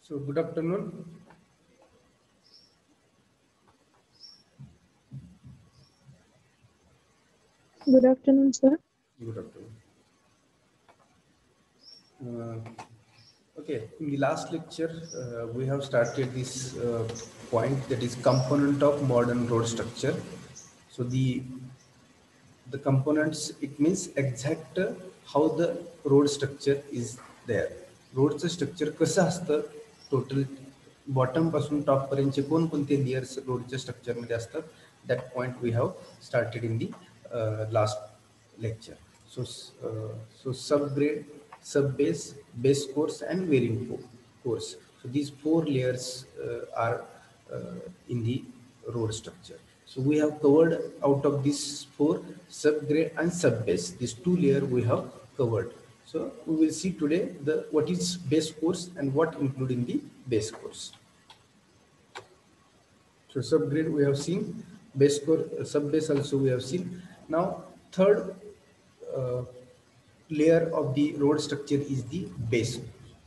So good afternoon. Good afternoon, sir. Good afternoon. Okay, in the last lecture, we have started this point, that is component of modern road structure. So the components, it means exact how the road structure is there. रोडचं structure कसं असतं, total bottom पासून top पर्यंतचे कोणकोणते layers रोडच्या स्ट्रक्चरमध्ये असतात, that point we have started in the last lecture. So subgrade, subbase, base course, and wearing course. So these four layers are in the road structure. So we have covered out of these four, subgrade and subbase. These two layers we have covered. So we will see today what is base course and what include in the base course. So subgrade we have seen, base course, subbase also we have seen. Now third layer of the road structure is the base.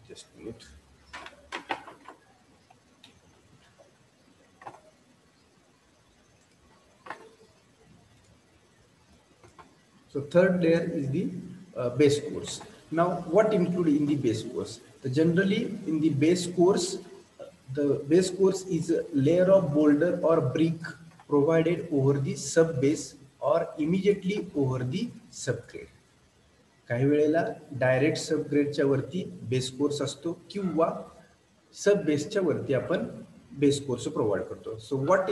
Just a minute. So third layer is the base course. Now what included in the base course? Generally in the base course, the base course is a layer of boulder or brick provided over the sub base or immediately over the subgrade. काही वेळेला direct सबग्रेडच्या वरती base course असतो किंवा सब बेसच्या वरती आपण base course provide करतो. So what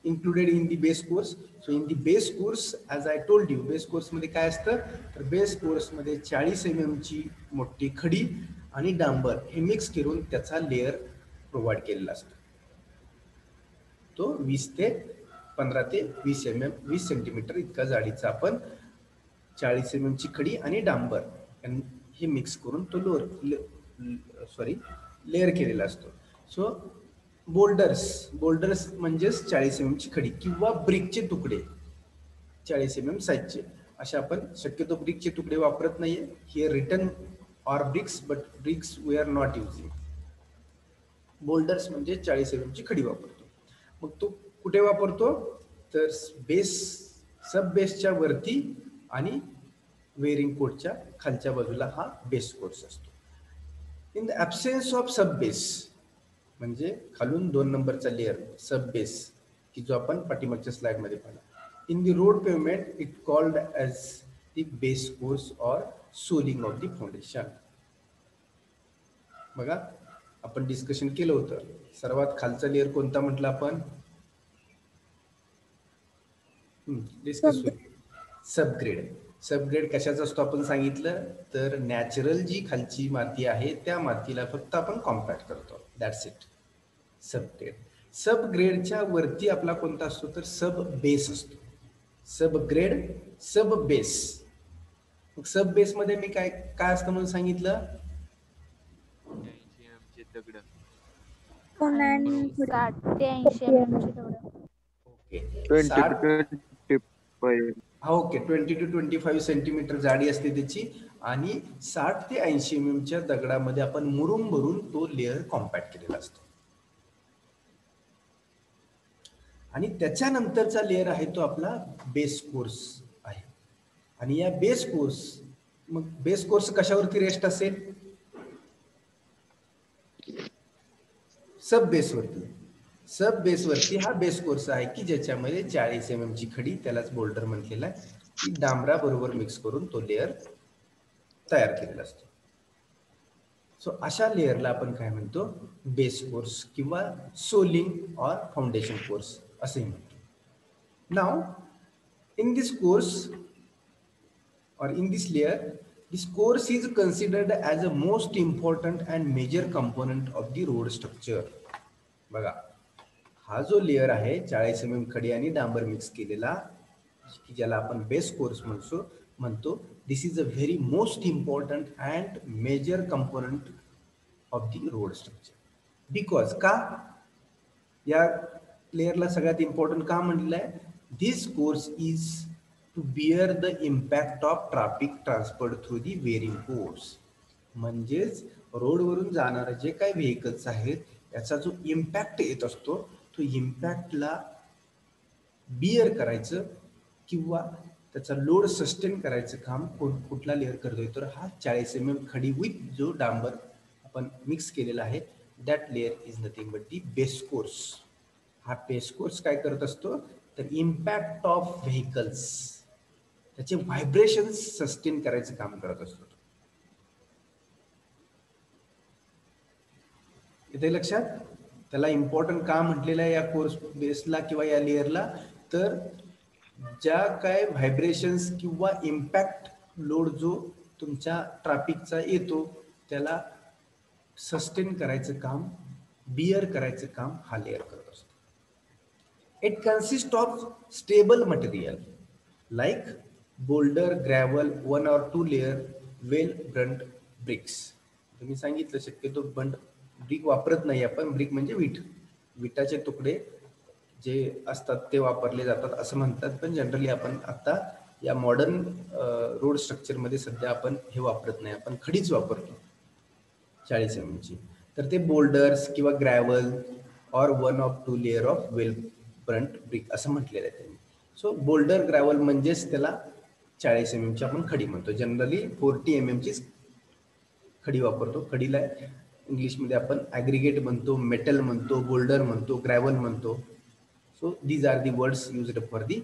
included in the base course? So in the base course, as I told you, base कोर्समध्ये काय असतं, तर बेस कोर्समध्ये 40 mm ची मोठी खडी आणि डांबर हे मिक्स करून त्याचा लेअर प्रोव्हाइड केलेला असतो. तो 15 ते 20 सेंटीमीटर इतका जाडीचा आपण 40 mm ची खडी आणि डांबर हे मिक्स करून तो लेअर केलेला असतो. सो बोल्डर्स म्हणजेच 40 mm ची खडी किंवा ब्रिकचे तुकडे 40 mm साईजचे. अशा आपण शक्यतो ब्रिकचे तुकडे वापरत नाहीये here written or bricks, but bricks we are not using. Boulders म्हणजे 40 mm ची खडी वापरतो. मग तो कुठे वापरतो, तर सब बेसच्या वरती आणि वेअरिंग कोडच्या खालच्या बाजूला हा बेस कोर्स असतो. In the absence of sub base, म्हणजे खालून 2 नंबरचा लेअर सब बेस, की जो आपण पाठीमागच्या स्लाइडमध्ये पाहिला. In the road pavement it called as the base course or soling of the foundation. बघा, आपण डिस्कशन केलं होतं, सर्वात खालचा लेअर कोणता म्हटलं आपण, डिस्कस सबग्रेड. सबग्रेड कशाचा असतो आपण सांगितलं, तर नॅचरल जी खालची माती आहे त्या मातीला फक्त आपण कॉम्पॅक्ट करतो, दॅट्स इट. सबग्रेड. सबग्रेडच्या वरती आपला कोणता असतो, तर सब बेस असतो. सबग्रेड, सब बेस. मग सब बेस मध्ये मी काय असतं म्हणून सांगितलं, 20 to 25 सेंटीमीटर जाडी असते त्याची, आणि 60 ते 80 mm च्या दगडामध्ये आपण मुरुम भरून तो लेअर कॉम्पॅक्ट केलेला असतो. आणि त्याच्यानंतरचा लेअर आहे तो आपला बेस कोर्स आहे. आणि या बेस कोर्स कशावरती रेस्ट असेल, सब बेसवरती हा बेस कोर्स आहे की ज्याच्यामध्ये 40 mm ची खडी, त्यालाच बोल्डर म्हटलेला आहे, ती डांबरा बरोबर मिक्स करून तो लेअर तयार केलेला असतो. सो अशा लेअरला आपण काय म्हणतो, बेस कोर्स किंवा सोलिंग ऑर फाउंडेशन कोर्स असंही म्हणतो. Now in this course or in this layer, this course is considered as a most important and major component of the road structure. बघा, हा जो लेअर आहे 40 mm खडी आणि डांबर mix केलेला, ज्याला आपण बेस कोर्स म्हणतो, this is a very most important and major component of the road structure. Because का या लेअरला सगळ्यात इम्पॉर्टंट का म्हटलं आहे, this course is to bear the impact of traffic transferred through the wearing course. म्हणजेच रोडवरून जाणारे जे काही व्हेकल्स आहेत याचा जो इम्पॅक्ट येत असतो तो इम्पॅक्टला बिअर करायचं किंवा त्याचा लोड सस्टेन करायचं काम कुठला लेअर करतोय, तर हा 40 mm खडी विथ जो डांबर आपण मिक्स केलेला आहे that layer is nothing but the base course. हा बेस कोर्स काय करत असतो, तर इम्पॅक्ट ऑफ व्हेकल्स त्याचे व्हायब्रेशन्स सस्टेन करायचं काम करत असतो. इथे लक्षात, त्याला इम्पॉर्टंट का म्हटलेलं आहे या कोर्स बेसला किंवा या लेअरला, तर ज्या काय व्हायब्रेशन्स किंवा इम्पॅक्ट लोड जो तुमच्या ट्रॅफिकचा येतो त्याला सस्टेन करायचं काम, बिअर करायचं काम हा लेअर करत असतो. It consist of stable material like boulder, gravel, 1 or 2 layer well burnt bricks. तुम्ही सांगितलं शक्यतो बंड ब्रिक वापरत नाही आपण, ब्रिक म्हणजे विटाचे तुकडे जे असतात ते वापरले जातात असं म्हणतात, पण जनरली आपण आता या मॉडर्न रोड स्ट्रक्चरमध्ये सध्या आपण हे वापरत नाही, आपण खडीच वापरतो 40 mm ची. तर ते बोल्डर्स किंवा gravel or 1 or 2 layer of well Brunt brick असं म्हटलेलं आहे त्यांनी. सो बोल्डर ग्रॅव्हल म्हणजेच त्याला 40 mm ची आपण खडी म्हणतो. जनरली 40 mm ची खडी वापरतो. खडीला इंग्लिशमध्ये आपण ॲग्रिगेट म्हणतो, मेटल म्हणतो, बोल्डर म्हणतो, ग्रॅव्हल म्हणतो. So these are the words used for the.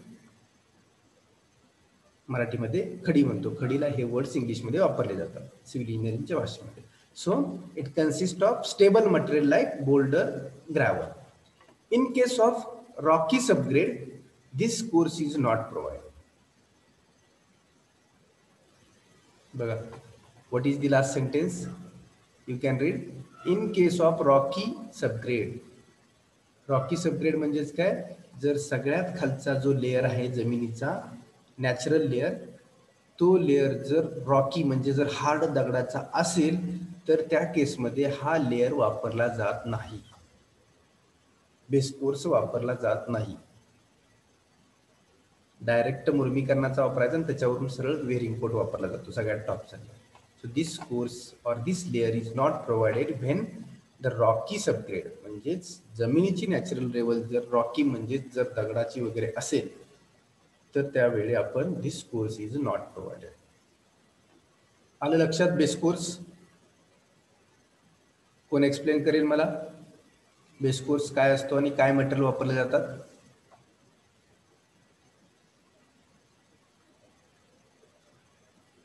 मराठीमध्ये खडी म्हणतो, खडीला हे वर्ड्स इंग्लिशमध्ये वापरले जातात सिव्हिल इंजिनिअरिंगच्या भाषेमध्ये. So it consist of stable material like boulder, gravel. In case of Rocky subgrade this course is not provided. बघा, what is the last sentence? You can read. In case of rocky subgrade. Rocky subgrade म्हणजेच काय, जर सगळ्यात खालचा जो layer आहे जमिनीचा natural layer, तो लेअर जर रॉकी म्हणजे जर हार्ड दगडाचा असेल तर त्या केसमध्ये हा लेअर वापरला जात नाही, बेस कोर्स वापरला जात नाही. डायरेक्ट मुर्मीकरणाचा वापरायचा आणि त्याच्यावरून सरळ वेरिंग कोट वापरला जातो सगळ्यात टॉपचा. So this course or this layer is not provided when the rocky subgrade, म्हणजेच जमिनीची नॅचरल लेवल जर रॉकी म्हणजे जर दगडाची वगैरे असेल तर त्यावेळी आपण दिस कोर्स इज नॉट प्रोव्हाइडेड. आलं लक्षात बेस कोर्स? कोण एक्सप्लेन करेल मला बेस कोर्स काय असतो आणि काय मटेरियल वापरले जातात?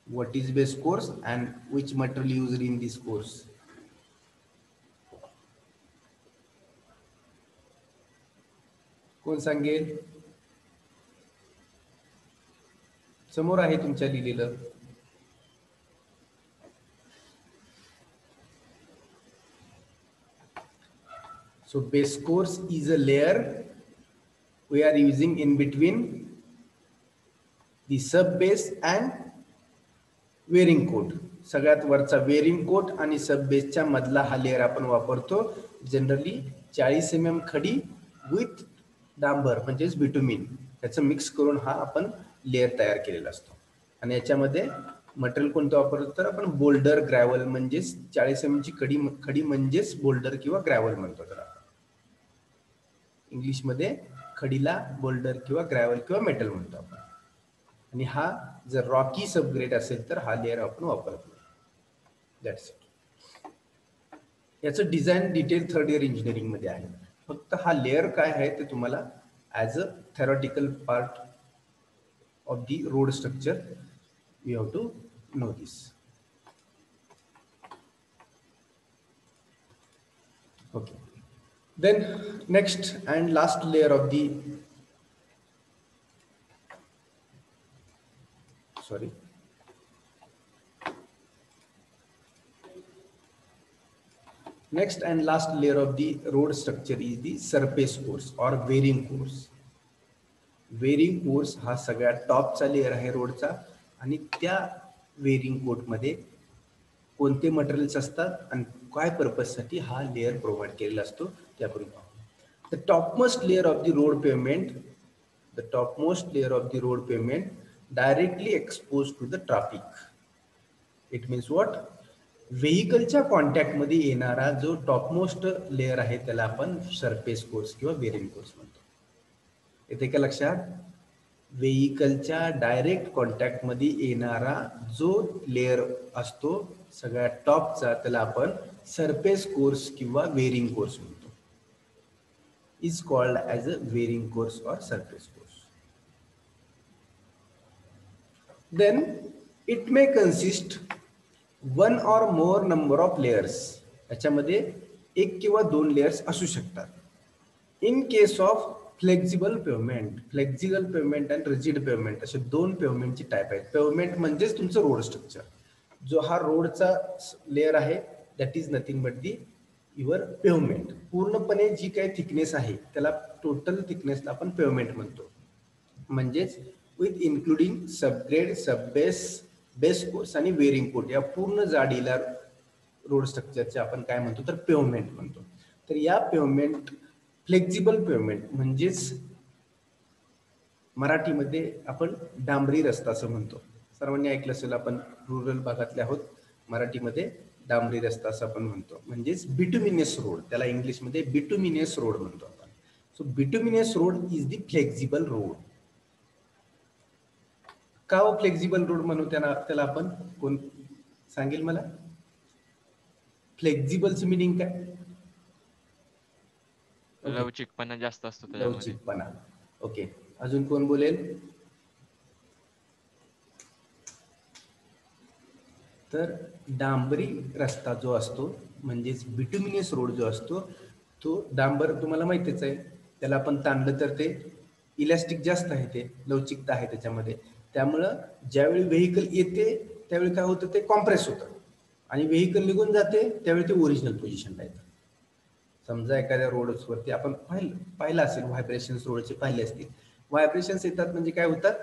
What is base course and which material used in this course? कोण सांगेल? समोर आहे तुमच्या लिहिलेलं. So base course is a layer we are using in between the sub base and wearing coat. सगळ्यात वरचा वेरिंग कोट आणि सब बेसच्या मधला हा लेअर आपण वापरतो. जनरली 40 mm खडी विथ डांबर म्हणजेच बिटुमिन याचं मिक्स करून हा आपण लेअर तयार केलेला असतो. आणि याच्यामध्ये मटेरियल कोणतं वापरतो तर आपण बोल्डर, ग्रॅव्हल म्हणजेच 40 mm ची खडी म्हणजेच बोल्डर किंवा ग्रॅव्हल म्हणतो. तर इंग्लिशमध्ये खडीला बोल्डर किंवा ग्रॅव्हल किंवा मेटल म्हणतो आपण. आणि हा जर रॉकी सबग्रेड असेल तर हा लेअर आपण वापरतो. That's it. याचं design detail third year engineering मध्ये आहे. फक्त हा लेअर काय आहे ते तुम्हाला as a theoretical part of the road structure you have to know this. Okay. Then next and last layer of the Next and last layer of the road structure is the surface course or wearing course. Wearing course हा सगळ्यात टॉपचा layer आहे रोडचा आणि त्या varying coat मध्ये कोणते materials असतात आणि काय पर्पज साठी हा लेअर प्रोव्हाइड केलेला असतो ते आपण पाहू. The topmost layer of the road pavement, the topmost layer of the road pavement directly exposed to the traffic. It means what? व्हेकलच्या कॉन्टॅक्टमध्ये येणारा जो टॉपमोस्ट लेअर आहे त्याला आपण सरफेस कोर्स किंवा बेरिंग कोर्स म्हणतो. येते का लक्षात? व्हेकलच्या डायरेक्ट कॉन्टॅक्टमध्ये येणारा जो लेअर असतो सगळ्यात टॉपचा त्याला आपण सरफेस कोर्स किंवा वेरिंग कोर्स म्हणतो. Is called as a wearing course or surface course. Then it may consist one or more number of layers. याच्यामध्ये एक किंवा दोन लेयर्स असू शकतात. In case of flexible pavement आणि रिजिड पेवमेंट असे दोन पेवमेंटचे टाईप आहेत. पेवमेंट म्हणजेच तुमचं रोड स्ट्रक्चर. जो हा रोडचा लेअर आहे that is nothing but the your pavement. पूर्णपणे जी काही थिकनेस आहे त्याला टोटल थिकनेसला आपण पेवमेंट म्हणतो. म्हणजेच with including subgrade, subbase, base course आणि वेरिंग कोट या पूर्ण जाडीला रोड स्ट्रक्चरचे आपण काय म्हणतो तर पेवमेंट म्हणतो. तर या पेवमेंट फ्लेक्झिबल पेवमेंट म्हणजेच मराठीमध्ये आपण डांबरी रस्ता असं म्हणतो. सर्वांनी ऐकलं असेल, आपण रुरल भागातले आहोत. मराठीमध्ये डांबरी रस्ता असं आपण म्हणतो. म्हणजेच बिटुमिनियस रोड, त्याला इंग्लिशमध्ये बिटुमिनियस रोड म्हणतो आपण. So bituminous road is the flexible road. का फ्लेक्झिबल रोड म्हणू त्याला आपण? कोण सांगेल मला? फ्लेक्झिबलचं मिनिंग काय? लवचिकपणा जास्त असतो त्याच्यामध्ये. लवचिकपणा. ओके, अजून कोण बोलेल? तर डांबरी रस्ता जो असतो म्हणजेच बिटुमिनियस रोड जो असतो तो डांबर तुम्हाला माहितीच आहे. त्याला आपण ताणलं तर ते इलॅस्टिक जास्त आहे, ते लवचिकता आहे त्याच्यामध्ये. त्यामुळं ज्यावेळी व्हेकल येते त्यावेळी काय होतं ते कॉम्प्रेस होतं आणि व्हेकल निघून जाते त्यावेळी ते ओरिजिनल पोझिशनला येतं. समजा एखाद्या रोडवरती आपण पाहिलं असेल, व्हायब्रेशन्स रोडचे पाहिले असतील. व्हायब्रेशन्स येतात म्हणजे काय होतात,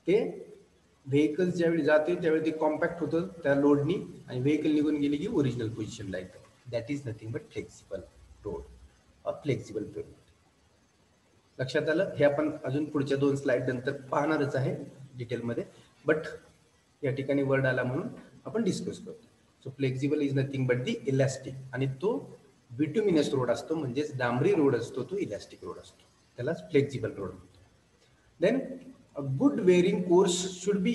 ते व्हेकल ज्यावेळी जाते त्यावेळी ते कॉम्पॅक्ट होतं त्या लोडनी आणि व्हेकल निघून गेली की ओरिजिनल पोझिशनला येतं. That is nothing but flexible road or flexible pavement. लक्षात आलं? हे आपण अजून पुढच्या 2 स्लाइड नंतर पाहणारच आहे डिटेलमध्ये, बट या ठिकाणी वर्ड आला म्हणून आपण डिस्कस करतो. So flexible is nothing but the elastic, आणि तो बिटुमिनस रोड असतो म्हणजेच डांबरी रोड असतो तो इलॅस्टिक रोड असतो, त्यालाच फ्लेक्झिबल रोड म्हणतो. Then a good wearing course should be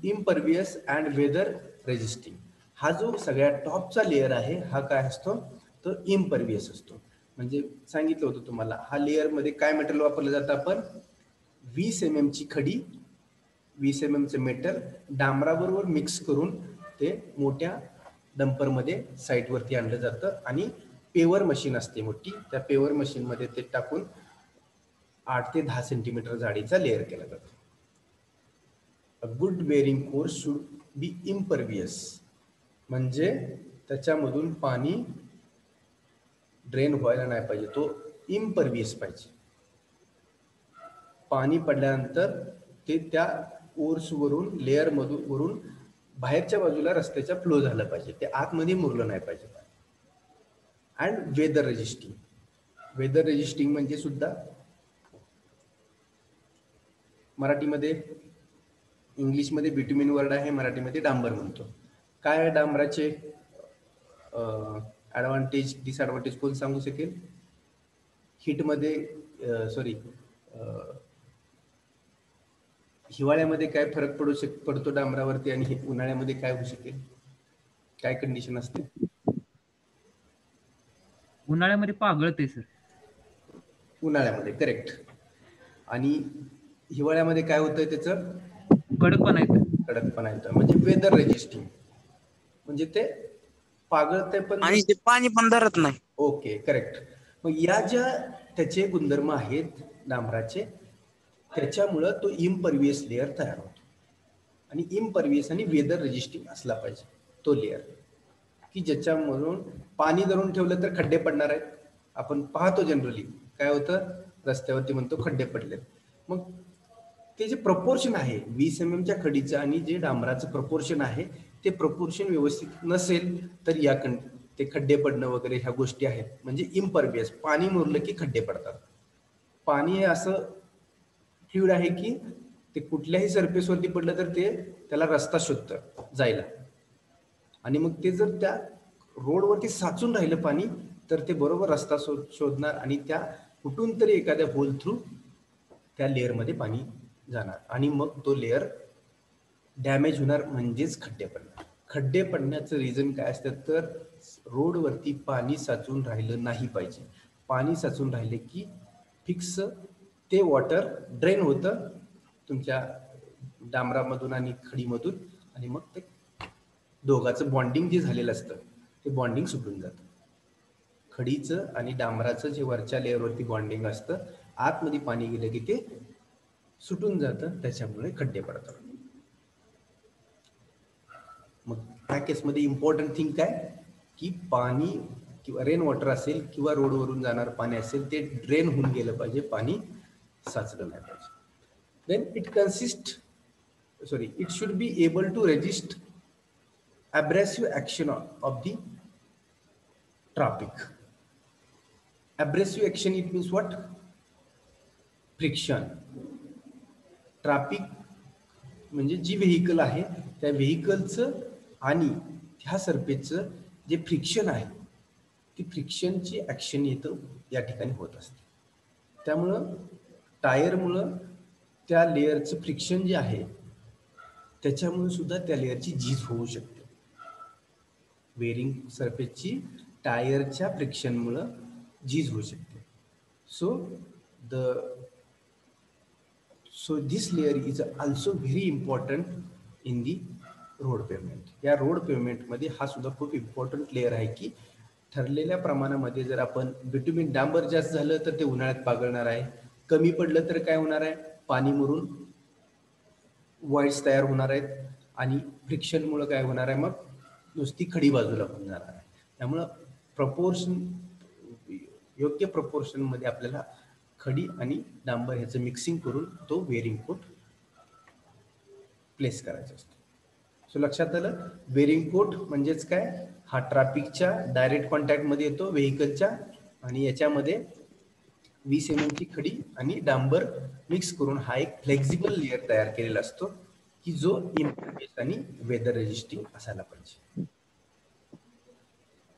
impervious and weather resisting. हा जो सगळ्यात टॉपचा लेअर आहे हा काय असतो तो इम्परवियस असतो. म्हणजे सांगितलं होतं तुम्हाला, हा लेअर मध्ये काय मेटल वापरलं जातं, आपण 20 mm ची खडी, 20 mm चे मेटल डांबराबरोबर मिक्स करून ते मोठ्या डंपरमध्ये साईटवरती आणलं जातं आणि पेवर मशीन असते मोठी, त्या पेवर मशीन मध्ये ते टाकून 8 ते 10 सेंटीमीटर जाडीचा लेअर केला जातो. A good wearing course should be impervious म्हणजे त्याच्यामधून पाणी ड्रेन व्हायला नाही पाहिजे, तो इम्परवियस पाहिजे. पाणी पडल्यानंतर ते त्या कोर्सवरून लेअर मधून वरून बाहेरच्या बाजूला रस्त्याच्या फ्लो झालं पाहिजे, ते आतमध्ये मुरलं नाही पाहिजे. And weather resisting. Weather resisting म्हणजे सुद्धा मराठीमध्ये, इंग्लिशमध्ये बिटुमिन वर्ड आहे, मराठीमध्ये डांबर म्हणतो. काय डांबराचे ॲडव्हान्टेज डिसॲडव्हान्टेज कोण सांगू शकेल? हीटमध्ये हिवाळ्यामध्ये काय फरक पडतो डांबरावरती आणि उन्हाळ्यामध्ये काय होऊ शकेल, काय कंडिशन असते? उन्हाळ्यामध्ये पागळते सर. उन्हाळ्यामध्ये करेक्ट. आणि हिवाळ्यामध्ये काय होतंय, त्याचं कडकपणा येतं. म्हणजे वेदर रेजिस्टिंग, म्हणजे ते पागळते पण आणि ते पाणी पण धरत नाही. Okay correct. मग या ज्या त्याचे गुणधर्म आहेत डांबराचे, त्याच्यामुळं तो इम्परवियस लेअर तयार होतो. आणि इम्परवियस आणि वेदर रेजिस्टिंग असला पाहिजे तो लेअर, की ज्याच्यामधून पाणी धरून ठेवलं तर खड्डे पडणार आहेत. आपण पाहतो जनरली काय होतं, रस्त्यावरती म्हणतो खड्डे पडले. मग ते जे प्रपोर्शन आहे 20 mm च्या खडीचं आणि जे डांबराचं प्रपोर्शन आहे ते प्रपोर्शन व्यवस्थित नसेल तर ते खड्डे पडणं वगैरे ह्या गोष्टी आहेत. म्हणजे इम्परवियस, पाणी मुरलं की खड्डे पडतात. पाणी हे असं फ्लुइड आहे की ते कुठल्याही सरफेसवरती पडलं तर ते त्याला रस्ता शोधतं जायला. आणि मग ते जर त्या रोडवरती साचून राहिलं पाणी तर ते बरोबर रस्ता शोधणार आणि त्या कुठून तरी एखाद्या होल थ्रू त्या लेअरमध्ये पाणी जाणार आणि मग तो लेअर डॅमेज होणार, म्हणजेच खड्डे पडणार. खड्डे पडण्याचं रिझन काय असतं तर रोडवरती पाणी साचून राहिलं नाही पाहिजे. पाणी साचून राहिले की फिक्स ते वॉटर ड्रेन होतं तुमच्या डांबरामधून आणि खडीमधून आणि मग ते दोघांचं बॉन्डिंग जे झालेलं असतं ते बॉन्डिंग सुटून जातं. खडीचं आणि डांबराचं जे वरच्या लेअरवरती बॉन्डिंग असतं आतमध्ये पाणी गेलं की ते सुटून जातं, त्याच्यामुळे खड्डे पडतात. मग त्या केसमध्ये इम्पॉर्टंट थिंग काय की पाणी किंवा रेन वॉटर असेल किंवा रोडवरून जाणार पाणी असेल ते ड्रेन होऊन गेलं पाहिजे, पाणी साचलं नाही पाहिजे. Then it should be able to resist abrasive action of the traffic. Abrasive action, it means what? Friction. Traffic म्हणजे जी व्हेकल आहे त्या व्हेकलचं आणि ह्या सरफेसचं जे फ्रिक्शन आहे ती फ्रिक्शनची ॲक्शन येतं या ठिकाणी होत असते. त्यामुळं टायरमुळं त्या लेअरचं फ्रिक्शन जे आहे त्याच्यामुळे सुद्धा त्या लेअरची झीज होऊ शकते. वेरिंग सरफेसची टायरच्या फ्रिक्शनमुळं झीज होऊ शकते. So this layer is also very important in the road pavement. या रोड पेवमेंटमध्ये हा सुद्धा खूप इम्पॉर्टंट लेअर आहे की ठरलेल्या प्रमाणामध्ये जर आपण बिटुमिन डांबर जास्त झालं तर ते उन्हाळ्यात पागळणार आहे, कमी पडलं तर काय होणार आहे, पाणी मुरून व्हॉइड्स तयार होणार आहेत आणि फ्रिक्शनमुळं काय होणार आहे, मग नुसती खडी बाजूला होऊन जाणार आहे. त्यामुळं योग्य प्रपोर्शनमध्ये आपल्याला खडी आणि डांबर ह्याचं मिक्सिंग करून तो वेरिंग कोट प्लेस करायचा असतो. सो लक्षात आलं, वेरिंग कोट म्हणजेच काय, हा ट्रॅफिकच्या डायरेक्ट कॉन्टॅक्टमध्ये येतो व्हेकलच्या आणि याच्यामध्ये 20 mm ची खडी आणि डांबर मिक्स करून हा एक फ्लेक्झिबल लेअर तयार केलेला असतो की जो इम्परव्हियस आणि वेदर रेजिस्टिंग असायला पाहिजे.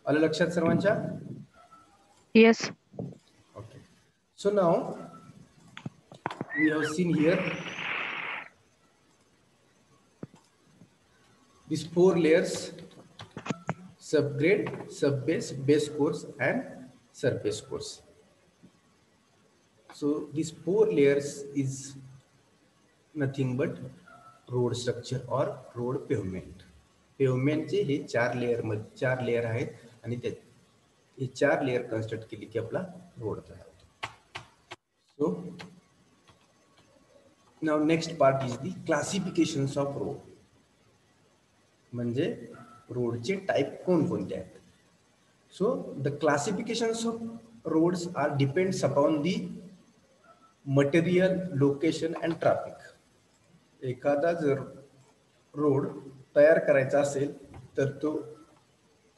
आलं लक्षात सर्वांच्या? Yes. Okay. So now we have seen here these 4 layers: subgrade, subbase, base course and surface course. So these 4 layers is nothing but road structure or road pavement. पेवमेंटचे हे 4 लेअर आहेत आणि ते हे 4 लेअर कन्स्ट्रक्ट केली की आपला road तयार होतो. So now next part is the classifications of road. म्हणजे रोडचे टाइप कोणकोणते आहेत. So the classifications of roads are depends upon the material, location and traffic. एखादा जर रोड तयार करायचा असेल तर तो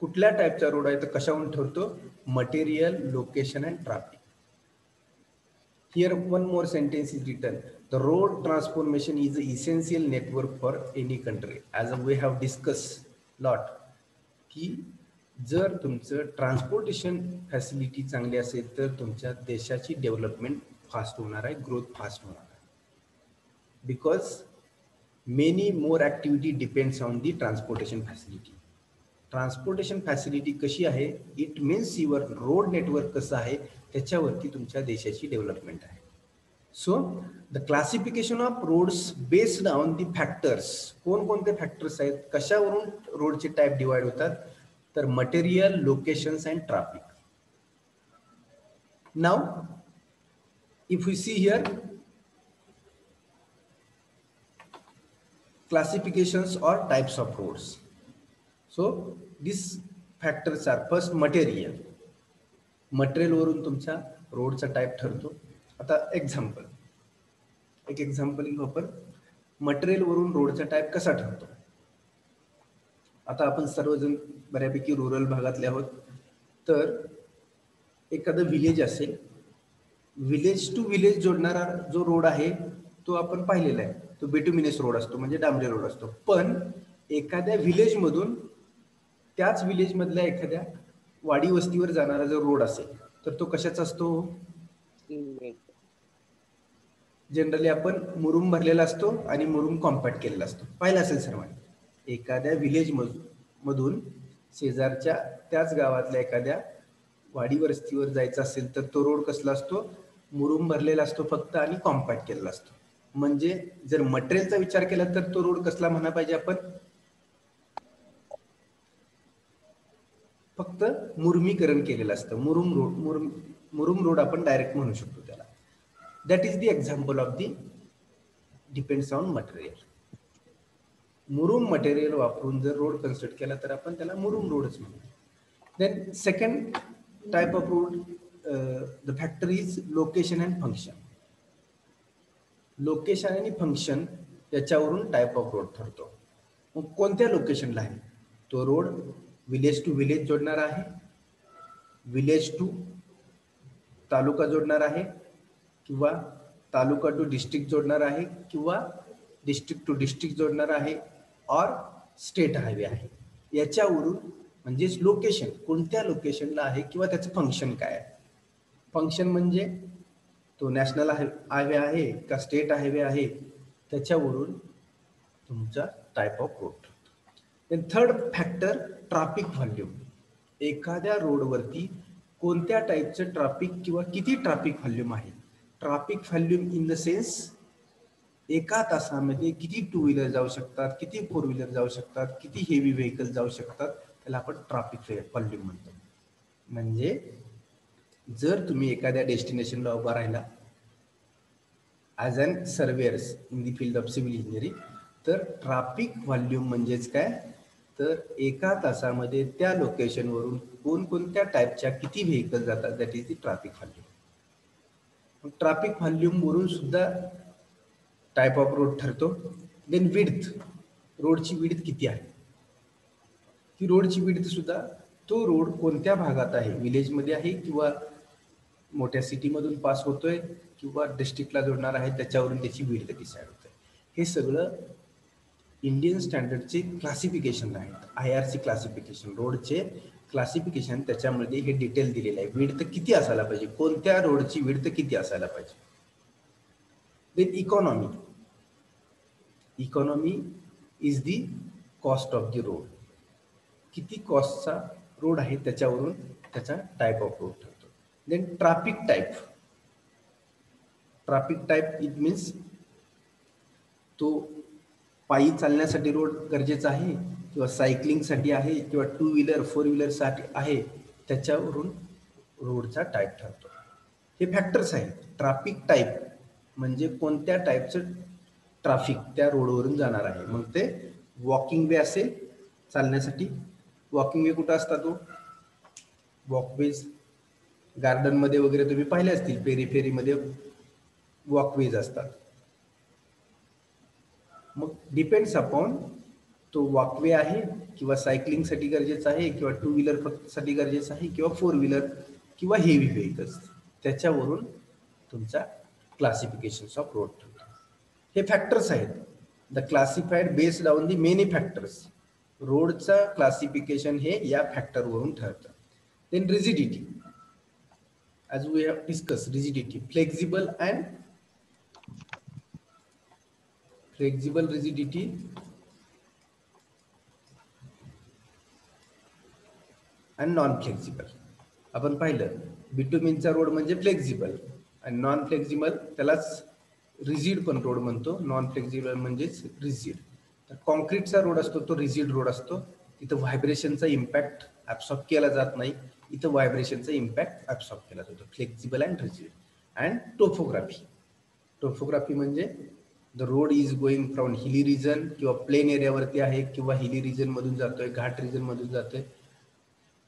कुठल्या टाईपचा रोड आहे तर कशावरून ठरतो, material, location and traffic. Here one more sentence is written, the road transformation is a essential network for any country. As we have discuss lot की जर तुमचं ट्रान्सपोर्टेशन फॅसिलिटी चांगली असेल तर तुमच्या देशाची डेव्हलपमेंट फास्ट होणार आहे, ग्रोथ फास्ट होणार आहे. Because many more activity depends on the transportation facility. Transportation facility कशी आहे, it means your road network कसं आहे त्याच्यावरती तुमच्या देशाची डेव्हलपमेंट आहे. So the classification of roads based on the factors. कोणकोणते फॅक्टर्स आहेत, कशावरून रोडचे टाईप डिवाइड होतात, तर material, locations and traffic. Now if you see here classifications or types of roads. So these factors are first material. Material वरून तुमच्या रोडचा type ठरतो. आता एक एक्झाम्पल घेऊ आपण. मटेरियल वरून रोडचा टाईप कसा ठरतो. आता आपण सर्वजण बऱ्यापैकी रुरल भागातले आहोत. तर एखादं विलेज असेल, विलेज टू विलेज जोडणारा जो रोड आहे तो आपण पाहिलेला आहे, तो बिटुमिनस रोड असतो म्हणजे डांबरी रोड असतो. पण एखाद्या विलेज मधून त्याच विलेज मधल्या एखाद्या वाडी वस्तीवर जाणारा जर रोड असेल तर तो कशाचा असतो? जनरली आपण मुरुम भरलेला असतो आणि मुरुम कॉम्पॅक्ट केलेला असतो. पाहिलं असेल सर्वांनी. एखाद्या विलेज मधून शेजारच्या त्याच गावातल्या एखाद्या वाडी वस्तीवर जायचं असेल तर तो रोड कसला असतो? मुरुम भरलेला असतो फक्त आणि कॉम्पॅक्ट केलेला असतो. म्हणजे जर मटेरियलचा विचार केला तर तो रोड कसला म्हणा पाहिजे आपण? फक्त मुरमीकरण केलेलं असतं. मुरुम रोड आपण डायरेक्ट म्हणू शकतो त्याला. That is the example of the depends on material. मुरुम मटेरियल वापरून जर रोड कन्स्ट्रक्ट केला तर आपण त्याला मुरुम रोडच म्हणतो. Then second type of road, the factor is location and function. Location आणि फंक्शन याच्यावरून टाइप ऑफ रोड ठरतो. मग कोणत्या लोकेशनला आहे तो रोड? विलेज टू विलेज जोडणार आहे, विलेज टू तालुका जोडणार आहे, किंवा तालुका टू डिस्ट्रिक्ट जोडणार आहे, किंवा डिस्ट्रिक्ट टू डिस्ट्रिक्ट जोडणार आहे, और स्टेट हायवे आहे. याच्यावरून म्हणजेच लोकेशन कोणत्या लोकेशनला आहे किंवा त्याचं फंक्शन काय आहे. फंक्शन म्हणजे तो नॅशनल हायवे आहे का स्टेट हायवे आहे, त्याच्यावरून तुमचा type of road. Then third factor, traffic volume. एखाद्या रोडवरती कोणत्या टाईपचं ट्रॅफिक किंवा किती ट्रॅफिक व्हॉल्यूम आहे. Traffic volume in the sense एका तासामध्ये किती टू व्हीलर जाऊ शकतात, किती फोर व्हीलर जाऊ शकतात, किती हेवी व्हेकल जाऊ शकतात, त्याला आपण ट्रॅफिक व्हॉल्यूम म्हणतो. म्हणजे जर तुम्ही एखाद्या डेस्टिनेशनला उभा राहिला as an surveyors in the field of civil engineering, तर ट्रॅफिक व्हॉल्यूम म्हणजेच काय, तर एका तासामध्ये त्या लोकेशनवरून कोणकोणत्या टाईपच्या किती व्हेकल जातात, that is the traffic volume. Traffic volume वरून सुद्धा टाइप ऑफ रोड ठरतो. देन विड्थ, रोडची विड्थ किती आहे. ती रोडची विड्थ सुद्धा तो रोड कोणत्या भागात आहे, विलेजमध्ये आहे किंवा मोठ्या सिटीमधून पास होतोय किंवा डिस्ट्रिक्टला जोडणार आहे, त्याच्यावरून त्याची विड्थ डिसाईड होते. हे सगळं इंडियन स्टँडर्डचे क्लासिफिकेशन आहेत. IRC क्लासिफिकेशन, रोडचे क्लासिफिकेशन, त्याच्यामध्ये हे डिटेल दिलेलं आहे. विड्थ किती असायला पाहिजे, कोणत्या रोडची विड्थ किती असायला पाहिजे. Then economy. Economy is the cost of the road. किती कॉस्टचा रोड आहे त्याच्यावरून त्याचा टाइप ऑफ रोड ठरतो. Then traffic type. Traffic type it means तो पायी चालण्यासाठी रोड गरजेचा आहे किंवा सायकलिंगसाठी आहे किंवा टू व्हीलर फोर व्हीलरसाठी आहे, त्याच्यावरून रोडचा टाइप ठरतो. हे फॅक्टर्स आहेत. ट्रॅफिक टाइप म्हणजे कोणत्या टाईपचं ट्रॅफिक त्या रोडवरून जाणार आहे. मग ते वॉकिंग वे असेल चालण्यासाठी. वॉकिंग वे कुठं असतात, तो वॉकवेज गार्डनमध्ये वगैरे तुम्ही पाहिले असतील, पेरीफेरीमध्ये वॉकवेज असतात. मग डिपेंड्स अपॉन तो वॉकवे आहे किंवा सायकलिंगसाठी गरजेचं आहे किंवा टू व्हीलर साठी गरजेचं आहे किंवा फोर व्हीलर किंवा हेवी व्हेकल्स, त्याच्यावरून तुमचा क्लासिफिकेशन ऑफ रोड ठरतो. हे फॅक्टर्स आहेत. The classified based on the many factors. रोडचं क्लासिफिकेशन हे या फॅक्टरवरून ठरतं. Then rigidity, as we have discussed, rigidity, flexible rigidity and non flexible. आपण पाहिलं बिटुमिनचा रोड म्हणजे फ्लेक्झिबल आणि नॉन फ्लेक्झिबल त्यालाच रिजिड पण रोड म्हणतो. नॉन फ्लेक्झिबल म्हणजेच रिजिड. तर कॉन्क्रीटचा रोड असतो तो रिजिड रोड असतो. तिथं व्हायब्रेशनचा इम्पॅक्ट ऍब्सॉर्ब केला जात नाही. इथं व्हायब्रेशनचा इम्पॅक्ट ऍब्सॉर्ब केला जातो. Flexible and rigid. And topography. Topography म्हणजे the road is going from hilly region किंवा प्लेन एरियावरती आहे किंवा हिली रिजन मधून जातोय, घाट रिजन मधून जातोय.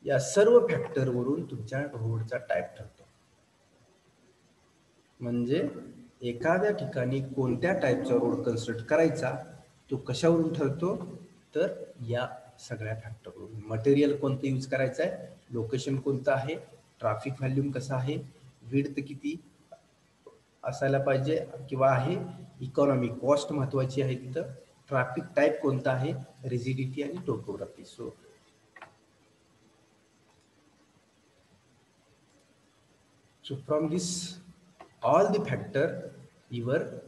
या सर्व फॅक्टरवरून तुमच्या रोडचा टाइप ठरतो. म्हणजे एखाद्या ठिकाणी कोणत्या टाईपचा रोड कन्स्ट्रक्ट करायचा तो कशावरून ठरतो, तर या सगळ्या फॅक्टरवरून. मटेरियल कोणतं यूज करायचं आहे, लोकेशन कोणतं आहे, ट्रॅफिक व्हॉल्यूम कसं आहे, विड्थ किती असायला पाहिजे किंवा आहे, इकॉनॉमी कॉस्ट महत्वाची आहे तिथं, ट्रॅफिक टाईप कोणता आहे, रिजिडिटी आणि topography. So So from this all the factor, your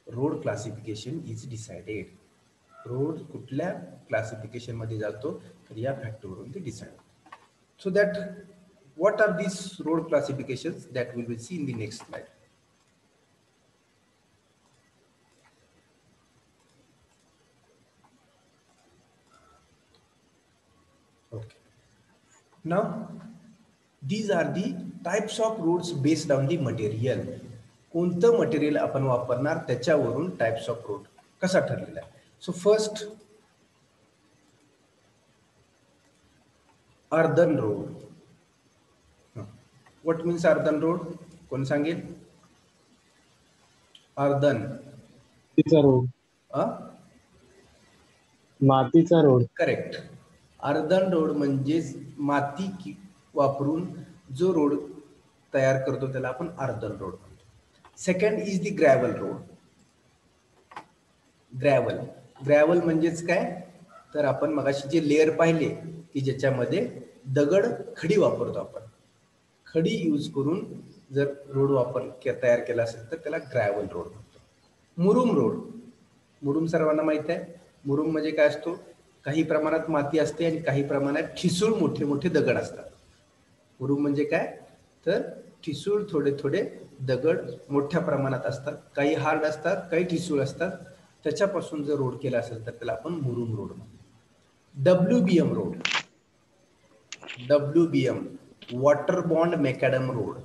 road classification is decided. Road कुठल्या क्लासिफिकेशन मध्ये जातो तर या फॅक्टर वरून ते decide. So that what are these road classifications that we will see in the next slide. Okay. Now these are the types of roads based on the material. कोणतं material आपण वापरणार त्याच्यावरून टाइप्स ऑफ रोड कसा ठरलेला आहे. So first earthen road. What means earthen road? कोण सांगेल? Earthen मातीचा रोड. मातीचा रोड. करेक्ट. अर्धन रोड म्हणजे माती वापरून जो रोड तयार करतो त्याला आपण अर्धन रोड म्हणतो. Second is the gravel road. Gravel म्हणजेच काय तर आपण मगाशी जे लेअर पाहिले की ज्याच्यामध्ये दगड खडी वापरतो आपण. खडी यूज करून जर रोड तयार केला असेल तर त्याला ग्रॅव्हल रोड म्हणतो. मुरुम रोड. मुरुम सर्वांना माहित आहे. मुरुम म्हणजे काय असतो? काही प्रमाणात माती असते आणि काही प्रमाणात ठिसूळ मोठे मोठे दगड असतात. मुरुम म्हणजे काय तर ठिसूळ थोडे थोडे दगड मोठ्या प्रमाणात असतात. काही हार्ड असतात, काही ठिसूळ असतात. त्याच्यापासून जर रोड केला असेल तर त्याला आपण मुरुम रोड म्हणतो. WBM road. WBM water bound macadam road.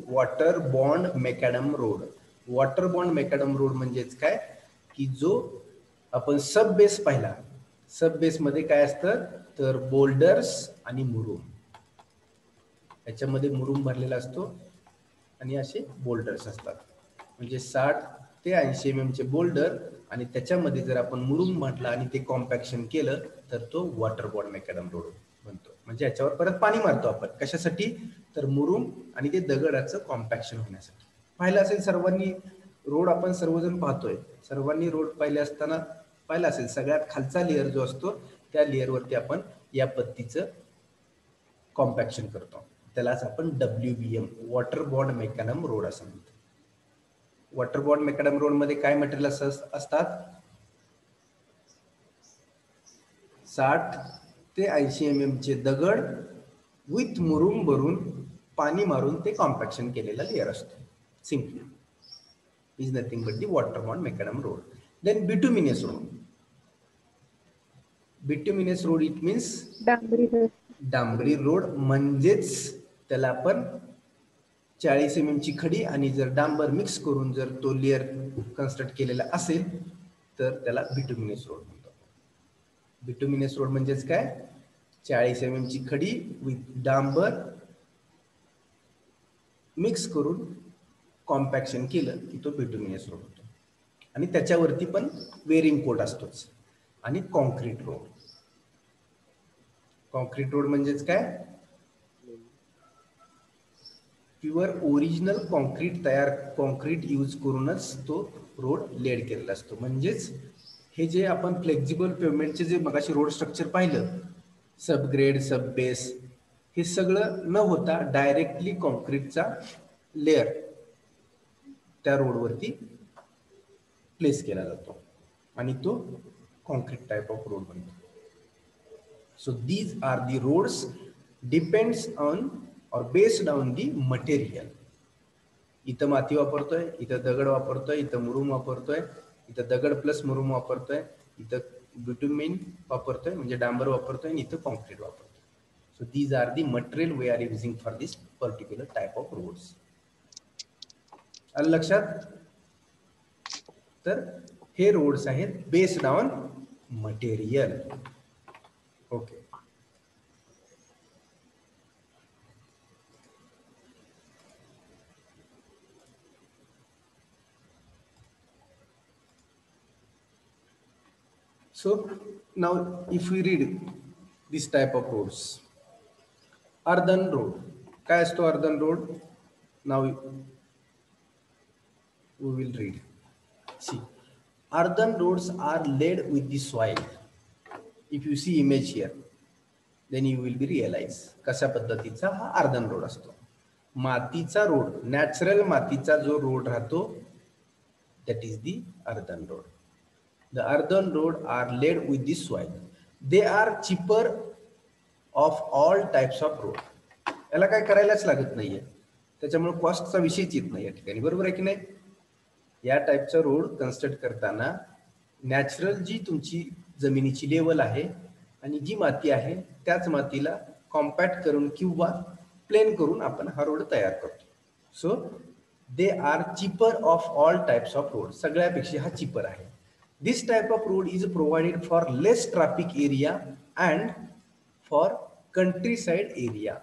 Water bound macadam road. Water bound macadam road म्हणजेच काय की जो आपण सब बेस पाहिला. सब बेस मध्ये काय असतं तर बोल्डर्स आणि मुरुम. याच्यामध्ये मुरुम भरलेला असतो आणि असे बोल्डर्स असतात. म्हणजे 60 ते 80 mm चे बोल्डर आणि त्याच्यामध्ये जर आपण मुरुम म्हटला आणि ते कॉम्पॅक्शन केलं तर तो वॉटर बॉन्ड मेकॅडम रोड बनतो. म्हणजे याच्यावर परत पाणी मारतो आपण. कशासाठी तर मुरुम आणि ते दगडाचं कॉम्पॅक्शन होण्यासाठी. पाहिलं असेल सर्वांनी रोड आपण सर्वजण पाहतोय. सर्वांनी रोड पाहिले असताना पाहिलं असेल सगळ्यात खालचा लेअर जो असतो त्या लेअरवरती आपण या पत्तीचं कॉम्पॅक्शन करतो. त्यालाच आपण WBM water bound macadam road असं म्हणतो. वॉटर बॉन्ड मेकॅडम रोड मध्ये काय मटेरियल असतात? 60 ते 80 mm चे दगड विथ मुरुम भरून पाणी मारून ते कॉम्पॅक्शन केलेला लेअर असतो. Simply is nothing but the water bound macadam road. Then bituminous road. Bituminous road it means डांबरी रोड. म्हणजेच त्याला आपण 40 mm ची खडी आणि जर डांबर मिक्स करून जर तो लेअर कन्स्ट्रक्ट केलेला असेल तर त्याला बिटुमिनस रोड म्हणतो. बिटुमिनस रोड म्हणजेच काय 40 mm ची खडी विथ डांबर मिक्स करून कॉम्पॅक्शन केलं की तो बिटुमिनस रोड होतो. आणि त्याच्यावरती पण वेरिंग कोट असतोच. आणि कॉन्क्रीट रोड. कॉन्क्रीट रोड म्हणजेच काय प्युअर ओरिजिनल कॉन्क्रीट यूज करूनच तो रोड लेड केलेला असतो. म्हणजेच हे जे आपण फ्लेक्झिबल पेव्हमेंटचे जे मगाशी रोड स्ट्रक्चर पाहिलं सबग्रेड सब बेस हे सगळं न होता डायरेक्टली कॉन्क्रीटचा लेअर त्या रोडवरती प्लेस केला जातो आणि तो कॉन्क्रीट टाइप ऑफ रोड बनतो. So these are the roads depends on or based on the material. इथं माती वापरतोय, इथं दगड वापरतोय, इथं मुरुम वापरतोय, इथं दगड प्लस मुरुम वापरतोय, इथं बिटुमिन वापरतोय म्हणजे डांबर वापरतोय आणि इथं कॉन्क्रीट वापरतोय. So these are the material we are using for this particular type of roads. आलं लक्षात? तर हे रोड्स आहेत based on material. Okay. So now if we read this type of roads, earthen road. काय असतो earthen road? Now we will read. See, earthen roads are laid with the soil. If you see image here, then you will be realize कशा पद्धतीचा हा earthen road असतो. मातीचा road, natural मातीचा जो road राहतो, that is the earthen road. The earthen road are laid with the soil. They are cheaper of all types of road. याला काय करायलाच लागत नाहीये, त्याच्यामुळे कॉस्टचा विषयच येत नाही या ठिकाणी. बरोबर आहे की नाही? या टाईपचा रोड कन्स्ट्रक्ट करताना नॅचरल जी तुमची जमिनीची लेवल आहे आणि जी माती आहे त्याच मातीला कॉम्पॅक्ट करून किंवा प्लेन करून आपण हा रोड तयार करतो. So they are cheaper of all types of road. सगळ्यापेक्षा हा चीपर आहे. This type of road is provided for less traffic area and for countryside area.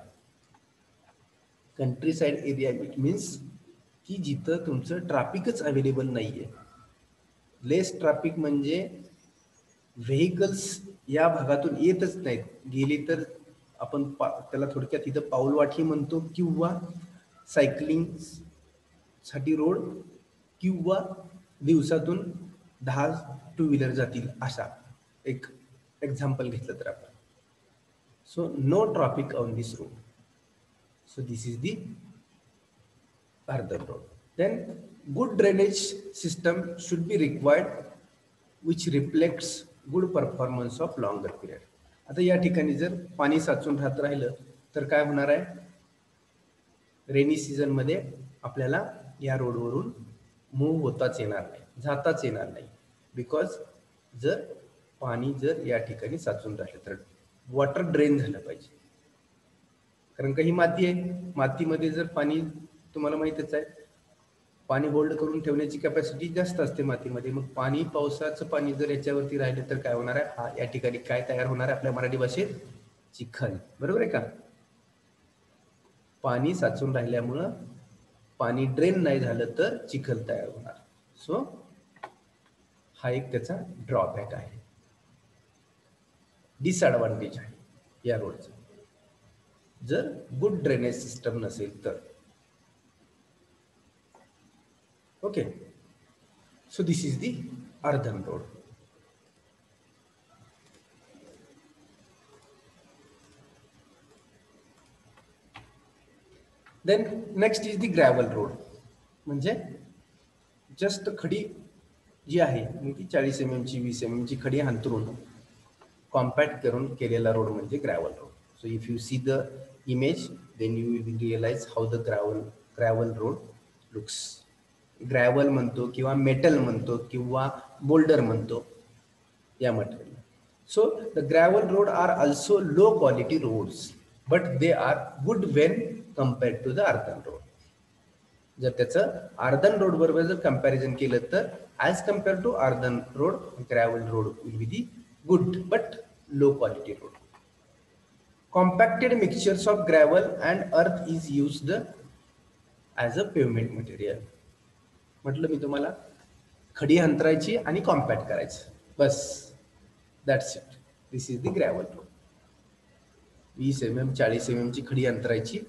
Countryside area it means की जिथं तुमचं ट्रॅफिकच अवेलेबल नाहीये. लेस ट्रॅफिक म्हणजे व्हेकल्स या भागातून येतच नाहीत. गेली तर आपण त्याला थोडक्यात इथं पाऊलवाटी म्हणतो, किंवा सायकलिंग साठी रोड, किंवा दिवसातून 10 टू व्हीलर जातील असा एक एक्झाम्पल घेतलं तर आपण. So no traffic on this road. So this is the earthen road. Then good drainage system should be required which reflects good performance of longer period. आता या ठिकाणी जर पाणी साचून राहत राहिलं तर काय होणार आहे? रेनी सीझन मध्ये आपल्याला या रोडवरून मूव्ह होताच येणार नाही, जाताच येणार नाही. बिकॉज जर पाणी जर या ठिकाणी साचून राहिलं तर वॉटर ड्रेन झालं पाहिजे. कारण काही माती आहे, मातीमध्ये जर पाणी, तुम्हाला माहितच आहे, पाणी होल्ड करून ठेवण्याची कॅपॅसिटी जास्त असते मातीमध्ये. मग पाणी, पावसाचं पाणी जर याच्यावरती राहिलं तर काय होणार आहे? हा या ठिकाणी काय तयार होणार आहे आपल्या मराठी भाषेत? चिखल. बरोबर आहे का? पाणी साचून राहिल्यामुळं पाणी ड्रेन नाही झालं तर चिखल तयार होणार. सो हा एक त्याचा ड्रॉबॅक आहे, डिसएडव्हान्टेज आहे या रोडचा, जर गुड ड्रेनेज सिस्टम नसेल तर. Okay, so this is the earthen road. Then next is the gravel road. म्हणजे जस्ट खडी जी आहे ती 40 mm ची 20 mm ची खडी अंतरून कॉम्पॅक्ट करून केलेला रोड म्हणजे gravel road. So if you see the image then you will realize how the gravel road looks. Gravel म्हणतो किंवा मेटल म्हणतो किंवा बोल्डर म्हणतो या material. So the gravel road are also low quality roads but they are good when compared to the earthen road. जर त्याचं earthen road बरोबर जर कंपॅरिझन केलं तर as compare to earthen road, gravel road will be the good but low quality road. Compacted mixtures of gravel and earth is used as a pavement material. म्हटलं मी तुम्हाला, खडी अंतरायची आणि कॉम्पॅक्ट करायचं, बस, that's it. This is the gravel road. 20 mm 40 mm ची खडी अंतरायची,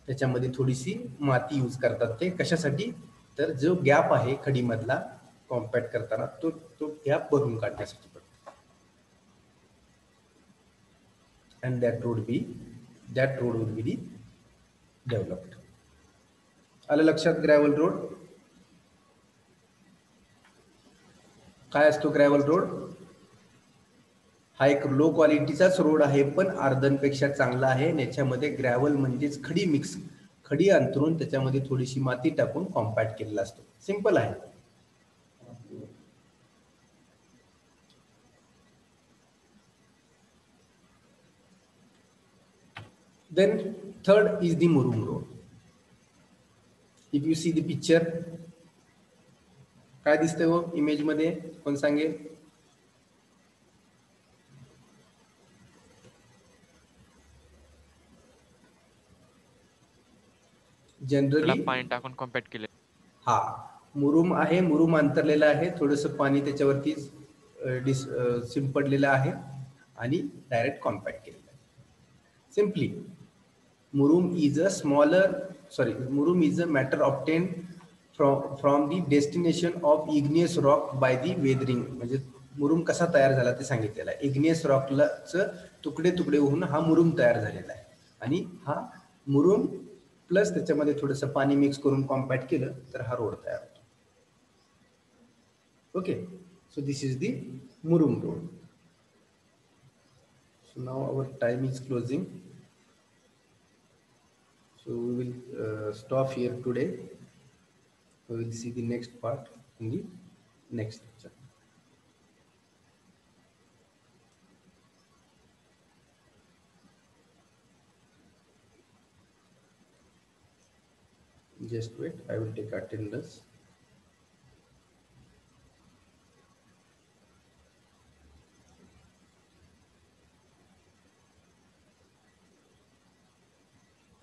त्याच्यामध्ये थोडीशी माती यूज करतात. ते कशासाठी? तर जो गॅप आहे खडीमधला कॉम्पॅक्ट करताना तो गॅप भरून काढण्यासाठी पडतो. And that road will be developed. आलं लक्षात? ग्रॅव्हल रोड काय असतो? ग्रॅव्हल रोड हा एक लो क्वालिटीचाच रोड आहे, पण earthen पेक्षा चांगला आहे. याच्यामध्ये ग्रॅव्हल म्हणजेच खडी अंतरून त्याच्यामध्ये थोडीशी माती टाकून कॉम्पॅक्ट केलेला असतो. सिंपल आहे. Then third is the murum road. If you see the picture, काय दिसतंय हो इमेज मध्ये? कोण सांगेल? जनरली पाणी टाकून कॉम्पॅक्ट केले. हा मुरुम आहे, मुरुम अंतरलेला आहे, थोडस पाणी त्याच्यावरती शिंपडलेलं आहे आणि डायरेक्ट कॉम्पॅक्ट केलेलं आहे. Simply murum is a matter obtain from the destination of igneous rock by the weathering. म्हणजे मुरुम कसा तयार झाला ते सांगितलेलं आहे. इग्नियस रॉकलाच तुकडे तुकडे होऊन हा मुरुम तयार झालेला आहे. आणि हा मुरुम प्लस त्याच्यामध्ये थोडंसं पाणी मिक्स करून कॉम्पॅक्ट केलं तर हा रोड तयार होतो. Okay, so this is the murum road. So now our time is closing. So we will stop here today. We will see the next part in the next lecture. Just wait, I will take attendance.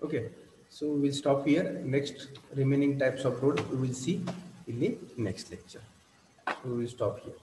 Okay, so we will stop here. Next remaining types of road we will see in the next lecture. So we will stop here.